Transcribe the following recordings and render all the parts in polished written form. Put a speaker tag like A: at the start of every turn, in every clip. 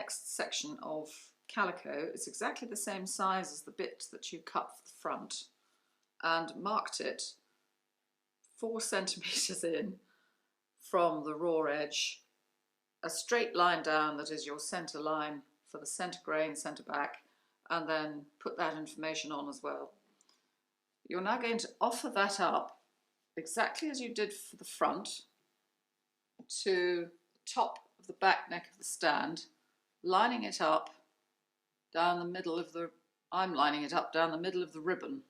A: next section of calico. It's exactly the same size as the bit that you cut for the front, and marked it 4 centimetres in from the raw edge, a straight line down that is your centre line for the centre grain, centre back, and then put that information on as well. You're now going to offer that up exactly as you did for the front to the top of the back neck of the stand, lining it up down the middle of the, I'm lining it up down the middle of the ribbon,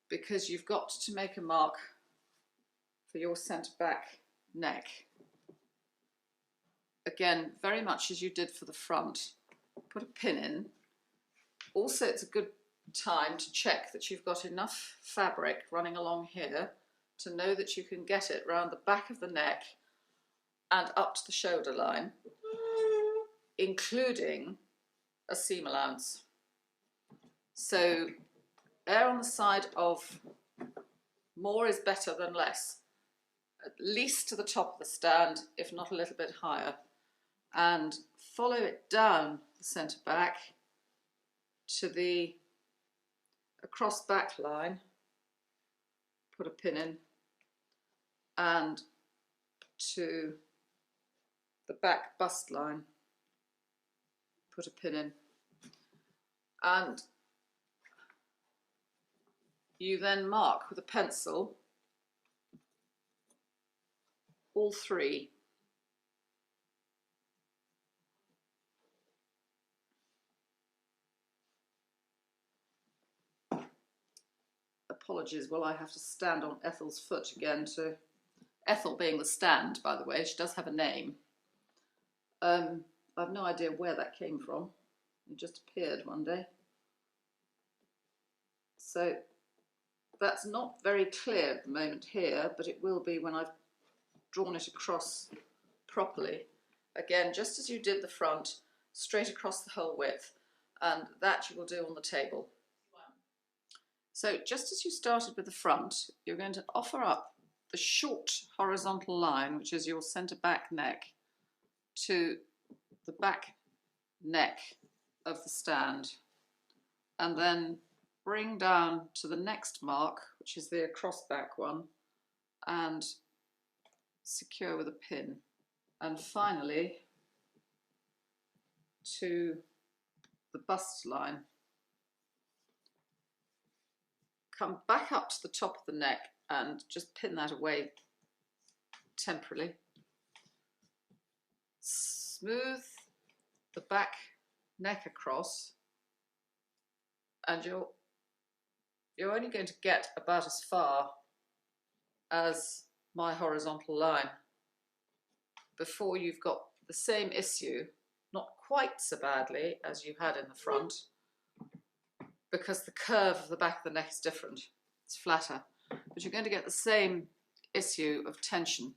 A: because you've got to make a mark for your centre back neck. Again, very much as you did for the front, put a pin in. Also, it's a good time to check that you've got enough fabric running along here to know that you can get it round the back of the neck and up to the shoulder line, including a seam allowance. So err on the side of more is better than less, at least to the top of the stand, if not a little bit higher, and follow it down the centre back to the across back line, put a pin in, and to the back bust line, put a pin in, and you then mark with a pencil all 3. Apologies, well, I have to stand on Ethel's foot again to... Ethel being the stand, by the way, she does have a name. I've no idea where that came from. It just appeared one day. So that's not very clear at the moment here, but it will be when I've drawn it across properly. Again, just as you did the front, straight across the whole width, and that you will do on the table. So just as you started with the front, you're going to offer up the short horizontal line, which is your centre back neck, to the back neck of the stand, and then bring down to the next mark, which is the across back one, and secure with a pin. And finally to the bust line. Come back up to the top of the neck and just pin that away temporarily. Smooth the back neck across, and you're only going to get about as far as my horizontal line before you've got the same issue, not quite so badly as you had in the front, because the curve of the back of the neck is different. It's flatter, but you're going to get the same issue of tension.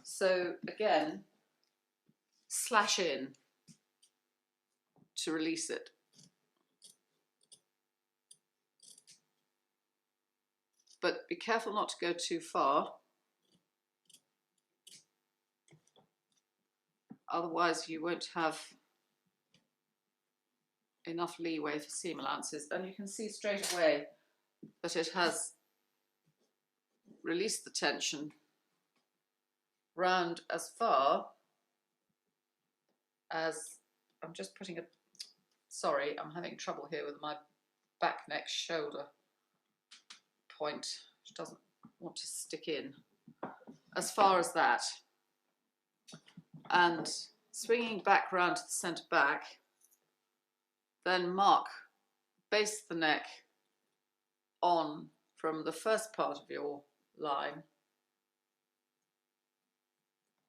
A: So again, slash in to release it. But be careful not to go too far, otherwise you won't have enough leeway for seam allowances. And you can see straight away that it has released the tension round as far as, I'm just putting a, sorry, I'm having trouble here with my back neck shoulder point, which doesn't want to stick in, as far as that, and swinging back round to the centre back, then mark base of the neck on from the first part of your line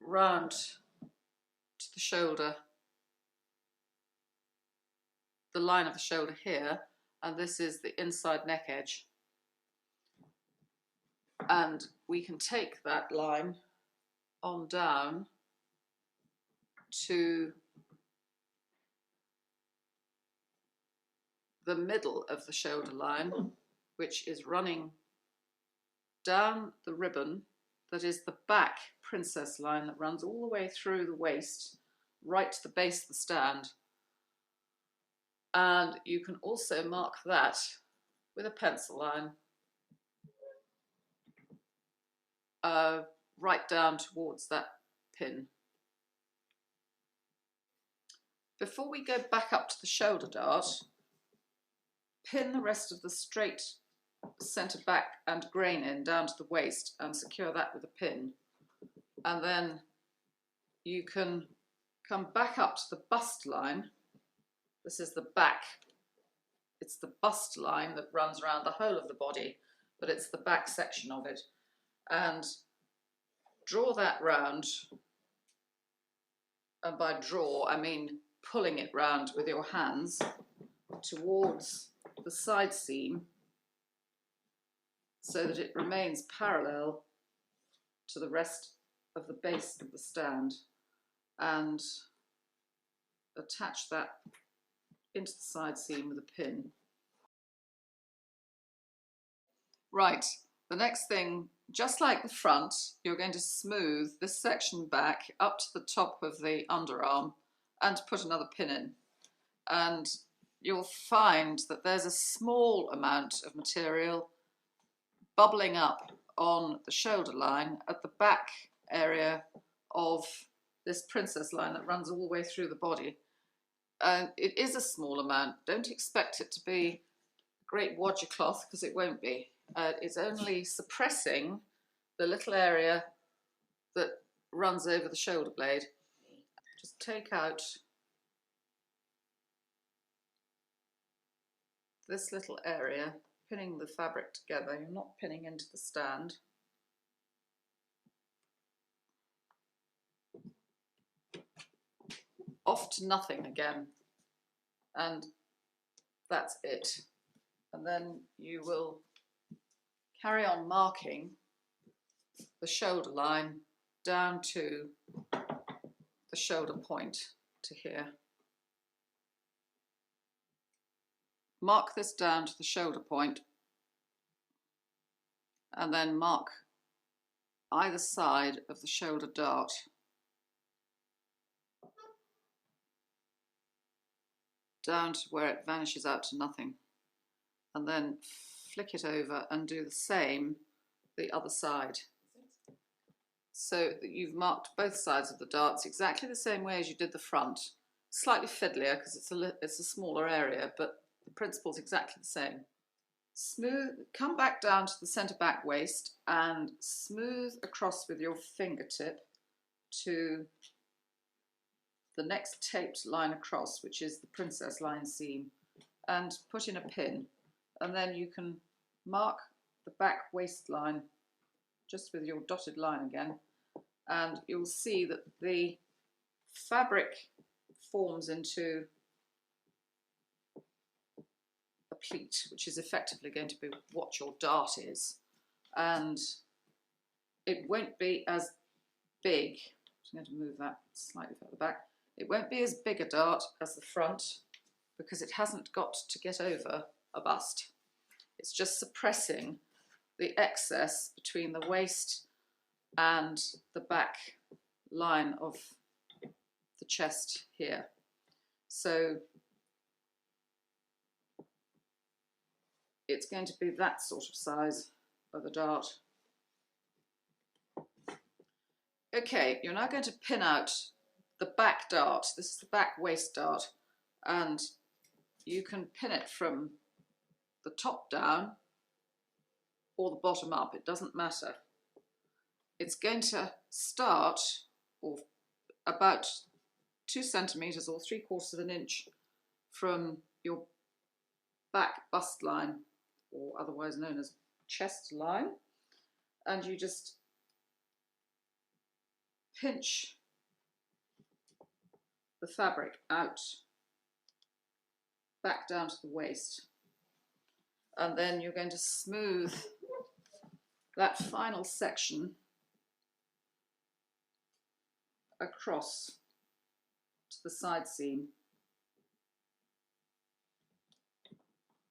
A: round to the shoulder, the line of the shoulder here, and this is the inside neck edge. And we can take that line on down to the middle of the shoulder line, which is running down the ribbon that is the back princess line that runs all the way through the waist right to the base of the stand. And you can also mark that with a pencil line right down towards that pin. Before we go back up to the shoulder dart, pin the rest of the straight centre back and grain in down to the waist and secure that with a pin. And then you can come back up to the bust line. This is the back. It's the bust line that runs around the whole of the body, but it's the back section of it. And draw that round. And by draw, I mean pulling it round with your hands towards the side seam so that it remains parallel to the rest of the base of the stand, and attach that into the side seam with a pin. Right, the next thing, just like the front, you're going to smooth this section back up to the top of the underarm and put another pin in. And you'll find that there's a small amount of material bubbling up on the shoulder line at the back area of this princess line that runs all the way through the body. And it is a small amount. Don't expect it to be a great wadger cloth, because it won't be. It's only suppressing the little area that runs over the shoulder blade. Just take out this little area, pinning the fabric together. You're not pinning into the stand. Off to nothing again, and that's it. And then you will carry on marking the shoulder line down to the shoulder point to here. Mark this down to the shoulder point, and then mark either side of the shoulder dart. Down to where it vanishes out to nothing, and then flick it over and do the same the other side, so that you've marked both sides of the darts exactly the same way as you did the front. Slightly fiddlier because it's a smaller area, but the principle's exactly the same. Smooth, come back down to the centre back waist and smooth across with your fingertip to the next taped line across, which is the princess line seam, and put in a pin. And then you can mark the back waistline just with your dotted line again, and you'll see that the fabric forms into a pleat, which is effectively going to be what your dart is. And it won't be as big. I'm going to move that slightly further back. It won't be as big a dart as the front, because it hasn't got to get over a bust. It's just suppressing the excess between the waist and the back line of the chest here. So it's going to be that sort of size of a dart. Okay, you're now going to pin out the back dart. This is the back waist dart, and you can pin it from the top down or the bottom up, it doesn't matter. It's going to start about 2 centimetres or 3/4 of an inch from your back bust line, or otherwise known as chest line, and you just pinch the fabric out back down to the waist, and then you're going to smooth that final section across to the side seam.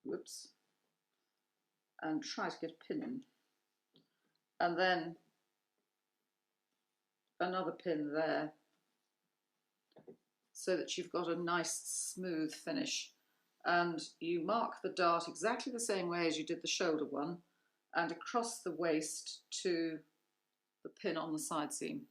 A: Whoops. And try to get a pin in. And then another pin there. so that you've got a nice smooth finish. And you mark the dart exactly the same way as you did the shoulder one, and across the waist to the pin on the side seam.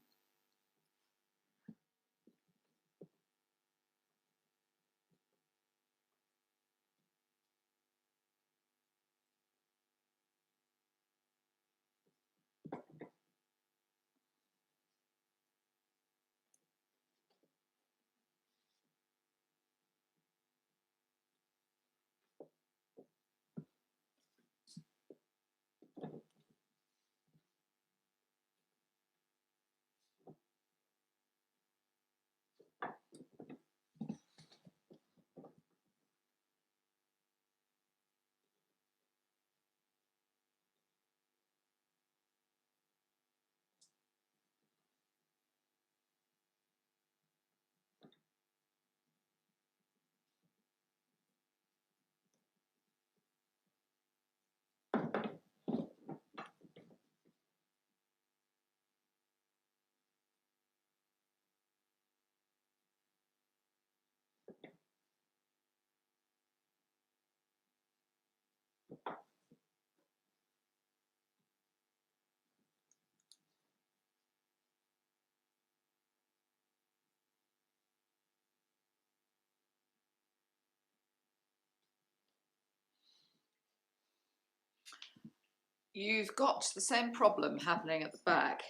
A: You've got the same problem happening at the back,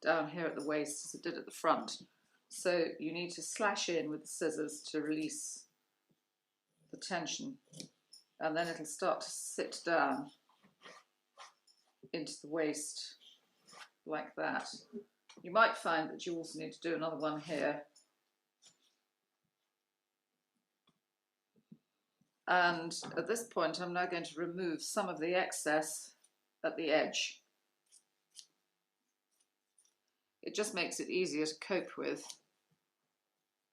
A: down here at the waist, as it did at the front. So you need to slash in with the scissors to release the tension, and then it'll start to sit down into the waist like that. You might find that you also need to do another one here. And at this point, I'm now going to remove some of the excess at the edge. It just makes it easier to cope with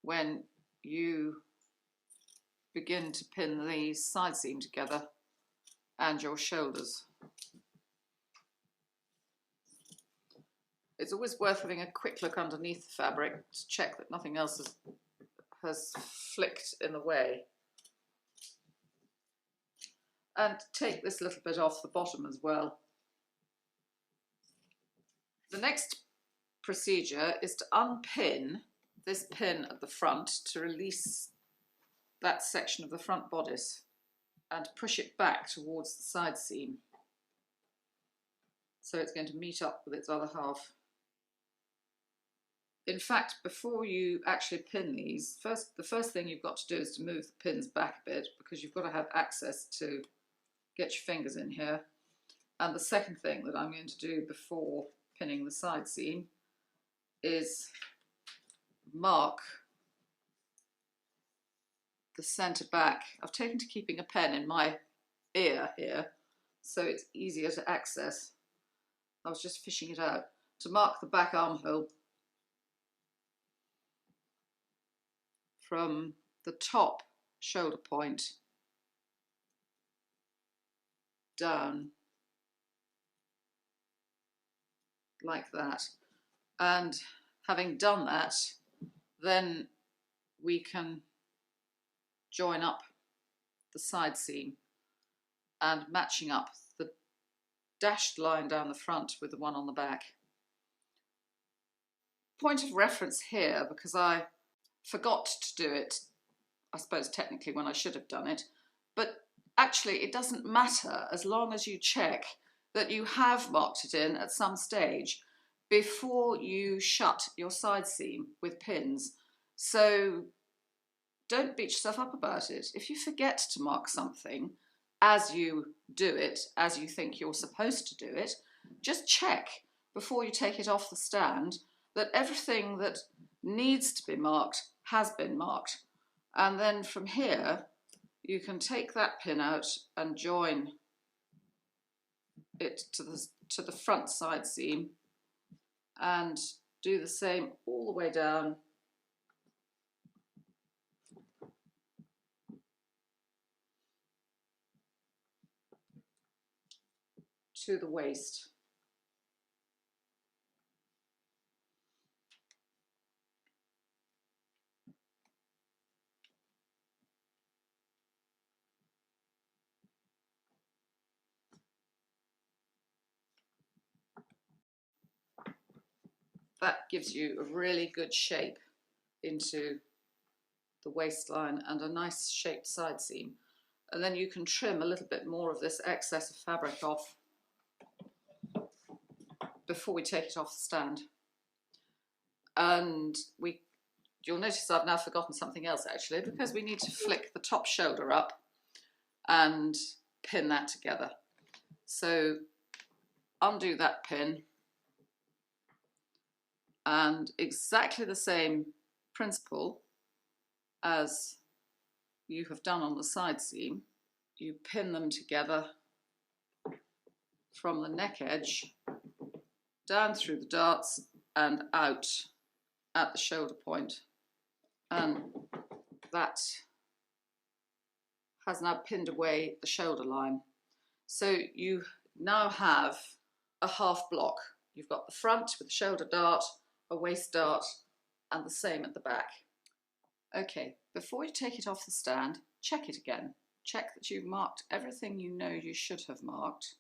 A: when you begin to pin the side seam together and your shoulders. It's always worth having a quick look underneath the fabric to check that nothing else has flicked in the way. And take this little bit off the bottom as well. The next procedure is to unpin this pin at the front to release that section of the front bodice and push it back towards the side seam. So it's going to meet up with its other half. In fact, before you actually pin these, the first thing you've got to do is to move the pins back a bit, because you've got to have access to get your fingers in here. And the second thing that I'm going to do before pinning the side seam is mark the centre back. I've taken to keeping a pen in my ear here, so it's easier to access. I was just fishing it out. To mark the back armhole from the top shoulder point down like that. And having done that, then we can join up the side seam and matching up the dashed line down the front with the one on the back. Point of reference here, because I forgot to do it, I suppose technically when I should have done it, but actually it doesn't matter as long as you check that you have marked it in at some stage before you shut your side seam with pins. So don't beat yourself up about it. If you forget to mark something as you do it, as you think you're supposed to do it, just check before you take it off the stand that everything that needs to be marked has been marked. And then from here, you can take that pin out and join it to the front side seam and do the same all the way down to the waist. that gives you a really good shape into the waistline and a nice shaped side seam. And then you can trim a little bit more of this excess of fabric off before we take it off the stand. And you'll notice I've now forgotten something else actually, because we need to flick the top shoulder up and pin that together. So undo that pin, and exactly the same principle as you have done on the side seam, you pin them together from the neck edge down through the darts and out at the shoulder point, and that has now pinned away the shoulder line. So you now have a half block. You've got the front with the shoulder dart, a waist dart, and the same at the back. Okay, before you take it off the stand, check it again. Check that you've marked everything you know you should have marked,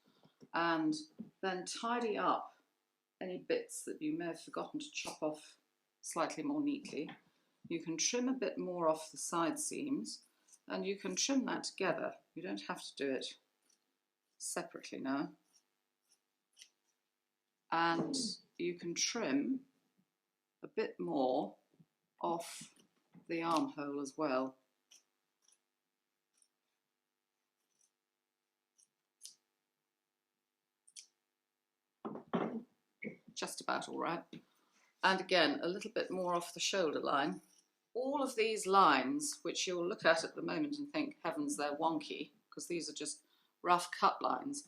A: and then tidy up any bits that you may have forgotten to chop off slightly more neatly. You can trim a bit more off the side seams, and you can trim that together. You don't have to do it separately now. And you can trim a bit more off the armhole as well. Just about all right. And again, a little bit more off the shoulder line. All of these lines, which you'll look at the moment and think, heavens, they're wonky, because these are just rough cut lines.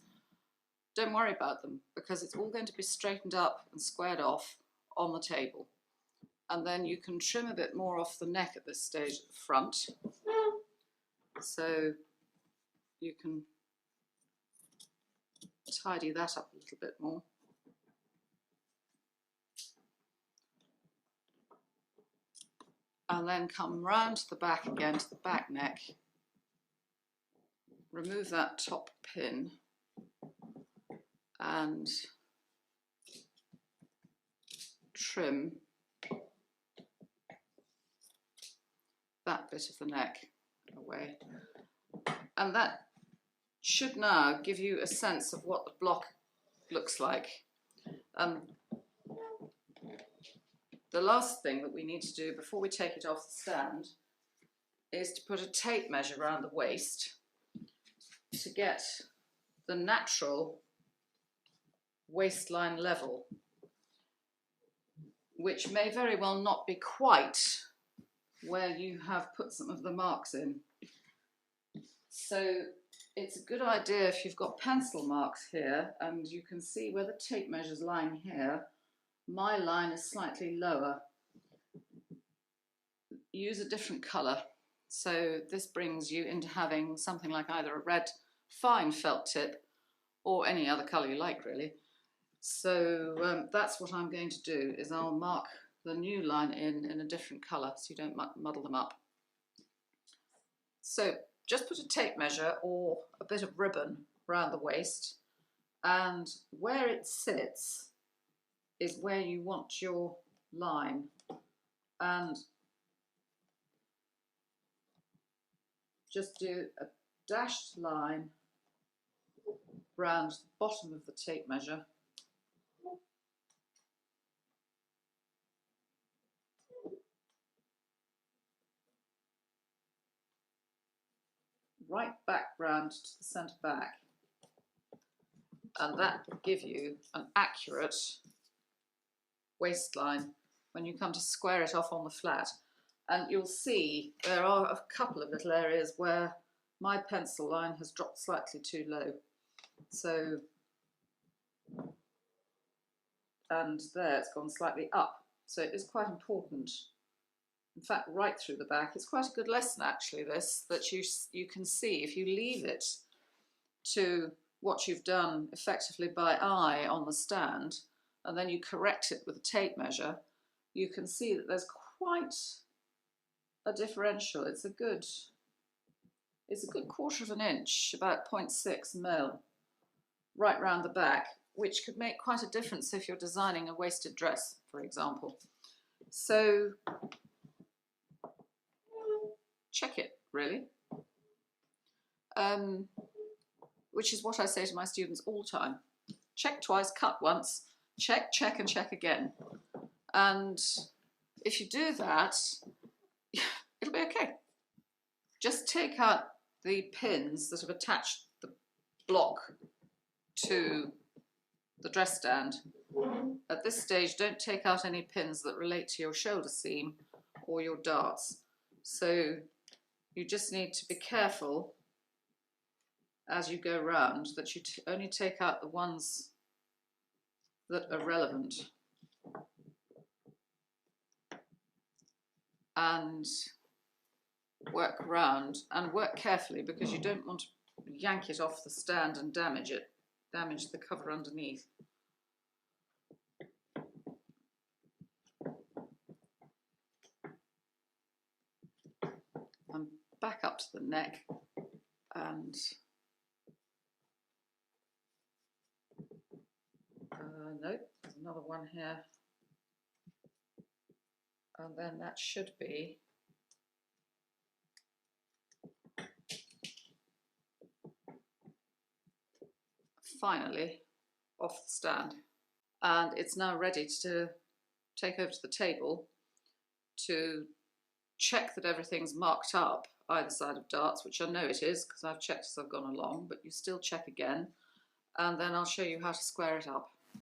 A: Don't worry about them, because it's all going to be straightened up and squared off on the table. And then you can trim a bit more off the neck at this stage at the front. So you can tidy that up a little bit more. And then come round to the back again, to the back neck. Remove that top pin and trim that bit of the neck away. And that should now give you a sense of what the block looks like. The last thing that we need to do before we take it off the stand is to put a tape measure around the waist to get the natural waistline level, which may very well not be quite where you have put some of the marks in. So it's a good idea if you've got pencil marks here, and you can see where the tape measure's lying here. My line is slightly lower. Use a different colour. So this brings you into having something like either a red fine felt tip or any other colour you like, really. So that's what I'm going to do, is I'll mark the new line in a different colour so you don't muddle them up. So just put a tape measure or a bit of ribbon around the waist, and where it sits is where you want your line, and just do a dashed line round the bottom of the tape measure, right back round to the centre back, and that will give you an accurate waistline when you come to square it off on the flat. And you'll see there are a couple of little areas where my pencil line has dropped slightly too low. So, and there it's gone slightly up. So it is quite important. In fact, right through the back. It's quite a good lesson actually, this, that you can see if you leave it to what you've done effectively by eye on the stand, and then you correct it with a tape measure, you can see that there's quite a differential. It's a good quarter of an inch, about 0.6 mil, right round the back. which could make quite a difference if you're designing a waisted dress, for example. So check it, really. Which is what I say to my students all the time. Check twice, cut once, check, check, and check again. And if you do that, it'll be okay. Just take out the pins that have attached the block to the dress stand. At this stage, don't take out any pins that relate to your shoulder seam or your darts. So you just need to be careful as you go round that you only take out the ones that are relevant. And work around and work carefully, because you don't want to yank it off the stand and damage the cover underneath. And back up to the neck, and nope, there's another one here, and then that should be finally off the stand. And it's now ready to take over to the table to check that everything's marked up either side of darts, which I know it is because I've checked as I've gone along, but you still check again, and then I'll show you how to square it up.